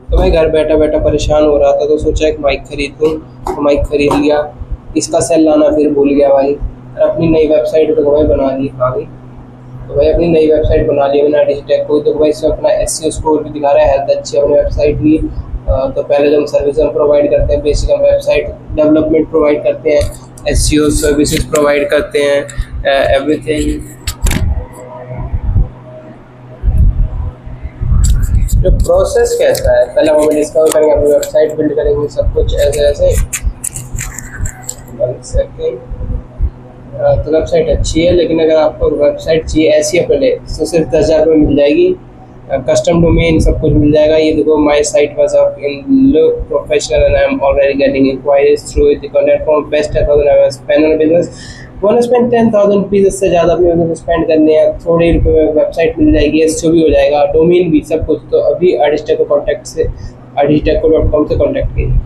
तो मैं घर बैठा बैठा परेशान हो रहा था, तो सोचा एक माइक खरीद लूँ, तो माइक खरीद लिया। इसका सेल लाना फिर भूल गया भाई, और अपनी नई वेबसाइट तो भाई बना ली। हाँ भाई, तो भाई अपनी नई वेबसाइट बना ली मैंने डिजिटेक को। तो भाई इसमें अपना एसईओ स्कोर भी दिखा रहा है, हेल्थ अच्छी है अपनी वेबसाइट की। तो पहले जो हम सर्विस हम प्रोवाइड करते हैं, बेसिक हम वेबसाइट डेवलपमेंट प्रोवाइड करते हैं, एसईओ सर्विसेज प्रोवाइड करते हैं, एवरीथिंग। जो प्रोसेस कैसा है, पहले हम डिस्कवर करेंगे, अपनी वेबसाइट बिल्ड करेंगे, सब कुछ ऐसे ऐसे। 1 सेकेंड। तो वेबसाइट अच्छी है, लेकिन अगर आपको वेबसाइट चाहिए ऐसी अपने तो सिर्फ 10,000 रुपये मिल जाएगी। कस्टम डोमेन सब कुछ मिल जाएगा। ये देखो, my site was up in look professional and I am already getting enquiries through the contact form best 10,000 I spend on business. One spend 10,000 rupees, इससे ज़्यादा अपने बिजनेस स्पेंड करने हैं, थोड़े रुपये में वेबसाइट मिल जाएगी, एसईओ भी हो जाएगा, डोमेन भी, सब कुछ। तो अभी ardisteco.com से कॉन्टैक्ट कीजिए।